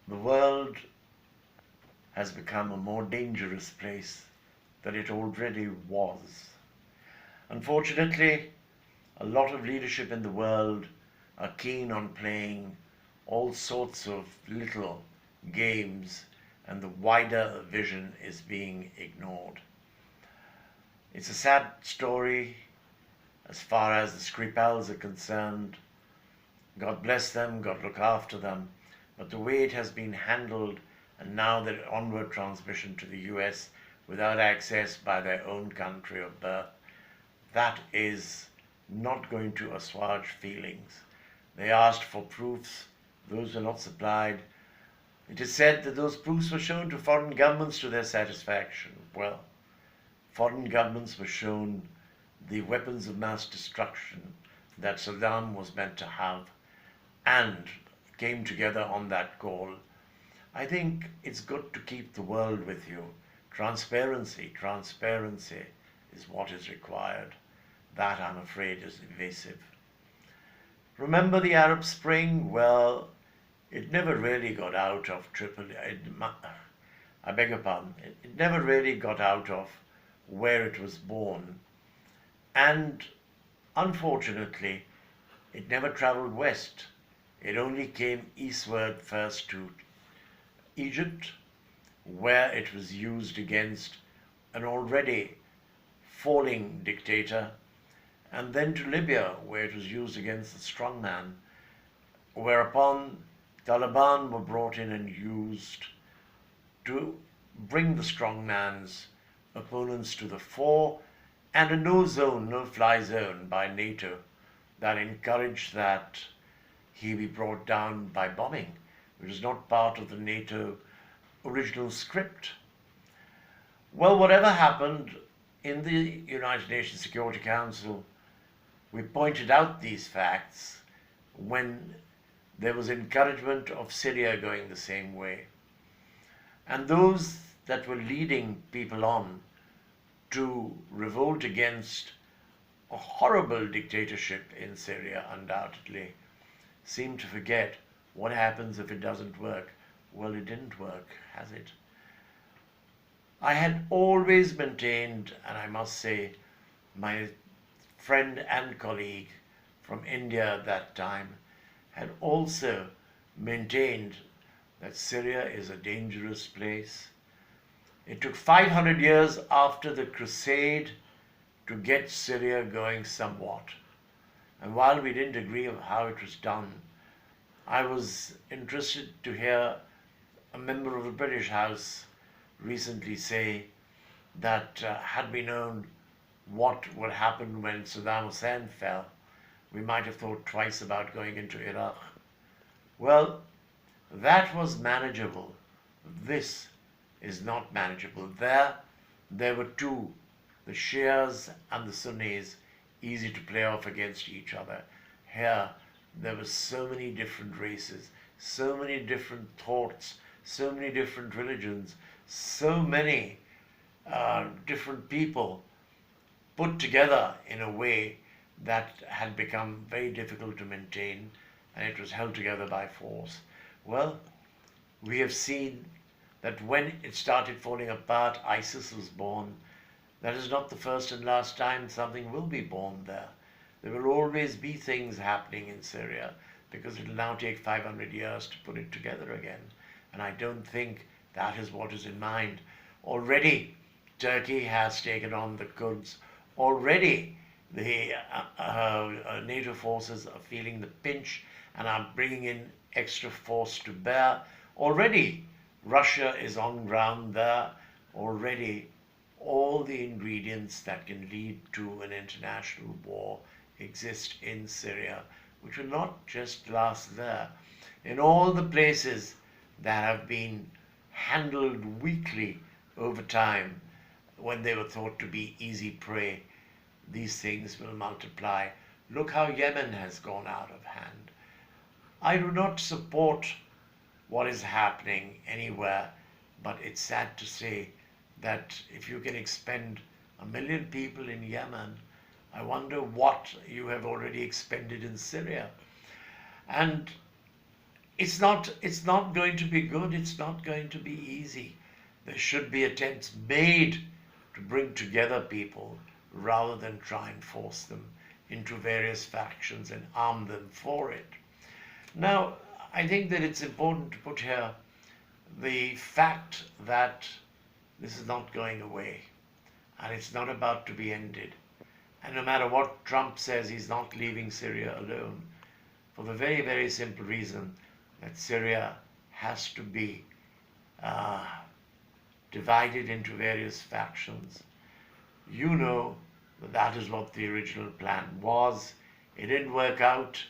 The world has become a more dangerous place than it already was. Unfortunately, a lot of leadership in the world are keen on playing all sorts of little games, and the wider vision is being ignored. It's a sad story as far as the Skripals are concerned. God bless them, God look after them. But the way it has been handled, and now the onward transmission to the US without access by their own country of birth, that is not going to assuage feelings. They asked for proofs, those were not supplied. It is said that those proofs were shown to foreign governments to their satisfaction. Well, foreign governments were shown the weapons of mass destruction that Saddam was meant to have and came together on that call. I think it's good to keep the world with you. Transparency is what is required. That, I'm afraid, is evasive. Remember the Arab Spring? Well, it never really got out of I beg your pardon. It never really got out of where it was born. And unfortunately, it never traveled west. It only came eastward first to Egypt, where it was used against an already falling dictator, and then to Libya, where it was used against the strongman, whereupon Taliban were brought in and used to bring the strongman's opponents to the fore, and a no-fly zone by NATO that encouraged that he be brought down by bombing, which is not part of the NATO original script. Well, whatever happened in the United Nations Security Council, we pointed out these facts when there was encouragement of Syria going the same way. And those that were leading people on to revolt against a horrible dictatorship in Syria, undoubtedly, seem to forget what happens if it doesn't work. Well, it didn't work, has it? I had always maintained, and I must say, my friend and colleague from India at that time had also maintained that Syria is a dangerous place. It took 500 years after the crusade to get Syria going somewhat. And while we didn't agree on how it was done, I was interested to hear a member of the British House recently say that had we known what would happen when Saddam Hussein fell, we might have thought twice about going into Iraq. Well, that was manageable. This is not manageable. There were two, the Shias and the Sunnis, easy to play off against each other. Here, there were so many different races, so many different thoughts, so many different religions, so many different people put together in a way that had become very difficult to maintain, and it was held together by force. Well, we have seen that when it started falling apart, ISIS was born. That is not the first and last time something will be born there. There will always be things happening in Syria because it will now take 500 years to put it together again. And I don't think that is what is in mind. Already, Turkey has taken on the Kurds. Already, the NATO forces are feeling the pinch and are bringing in extra force to bear. Already, Russia is on ground there. Already, all the ingredients that can lead to an international war exist in Syria, which will not just last there. In all the places that have been handled weakly over time, when they were thought to be easy prey, these things will multiply. Look how Yemen has gone out of hand. I do not support what is happening anywhere, but it's sad to say that if you can expend 1 million people in Yemen, I wonder what you have already expended in Syria. And It's not going to be good. It's not going to be easy. There should be attempts made to bring together people rather than try and force them into various factions and arm them for it. Now, I think that it's important to put here the fact that this is not going away and it's not about to be ended. And no matter what Trump says, he's not leaving Syria alone for the very, very simple reason that Syria has to be uh, divided into various factions. You know that that is what the original plan was. It didn't work out.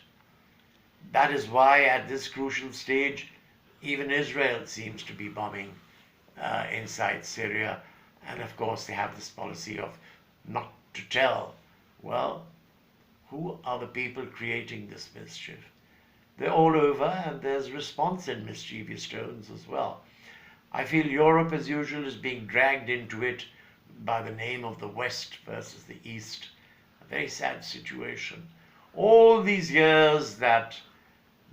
That is why at this crucial stage, even Israel seems to be bombing inside Syria. And of course, they have this policy of not to tell. Well, who are the people creating this mischief? They're all over, and there's response in mischievous tones as well. I feel Europe, as usual, is being dragged into it by the name of the West versus the East. A very sad situation. All these years that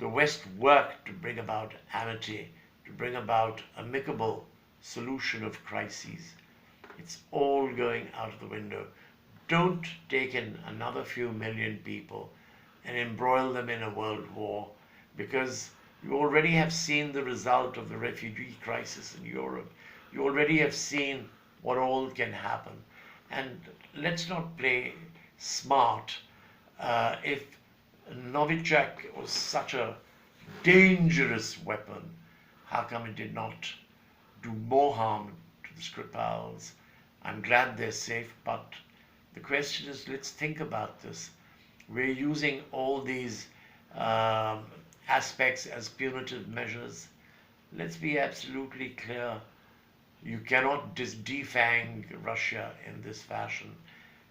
the West worked to bring about amity, to bring about amicable solution of crises, it's all going out of the window. Don't take in another few million people and embroil them in a world war, because you already have seen the result of the refugee crisis in Europe. You already have seen what all can happen. And let's not play smart. If Novichok was such a dangerous weapon, how come it did not do more harm to the Skripals? I'm glad they're safe, but the question is, let's think about this. We're using all these aspects as punitive measures. Let's be absolutely clear. You cannot defang Russia in this fashion.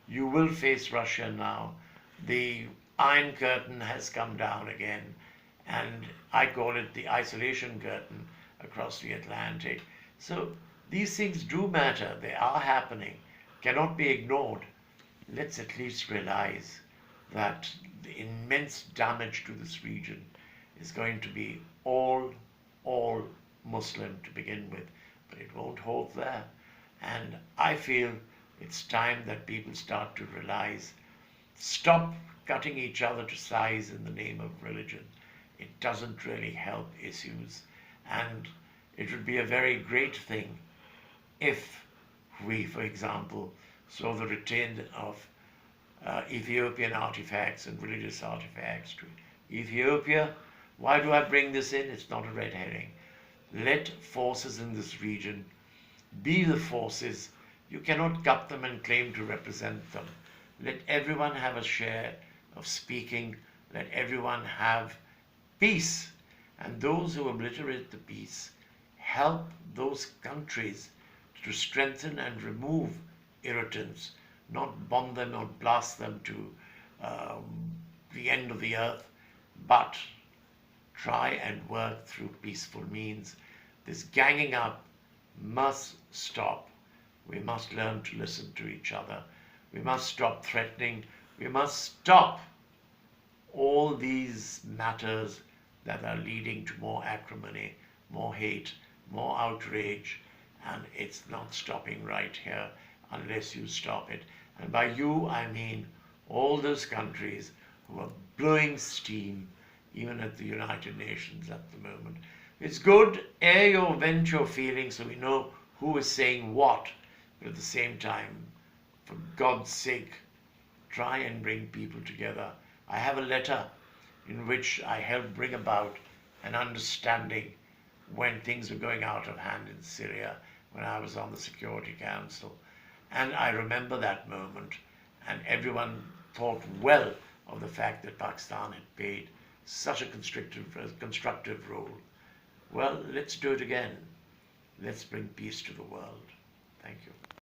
You will face Russia now. The Iron Curtain has come down again, and I call it the isolation curtain across the Atlantic. So these things do matter. They are happening, cannot be ignored. Let's at least realize that the immense damage to this region is going to be all Muslim to begin with, but it won't hold there. And I feel it's time that people start to realize, stop cutting each other to size in the name of religion. It doesn't really help issues, and it would be a very great thing if we, for example, saw the return of Ethiopian artifacts and religious artifacts to Ethiopia. Why do I bring this in? It's not a red herring. Let forces in this region be the forces. You cannot gut them and claim to represent them. Let everyone have a share of speaking. Let everyone have peace. And those who obliterate the peace, help those countries to strengthen and remove irritants, not bomb them or blast them to the end of the earth, but try and work through peaceful means. This ganging up must stop. We must learn to listen to each other. We must stop threatening. We must stop all these matters that are leading to more acrimony, more hate, more outrage, and it's not stopping right here unless you stop it. And by you, I mean all those countries who are blowing steam, even at the United Nations at the moment. It's good, air your, vent your feelings so we know who is saying what, but at the same time, for God's sake, try and bring people together. I have a letter in which I helped bring about an understanding when things were going out of hand in Syria, when I was on the Security Council. And I remember that moment, and everyone thought well of the fact that Pakistan had played such a constructive role. Well, let's do it again. Let's bring peace to the world. Thank you.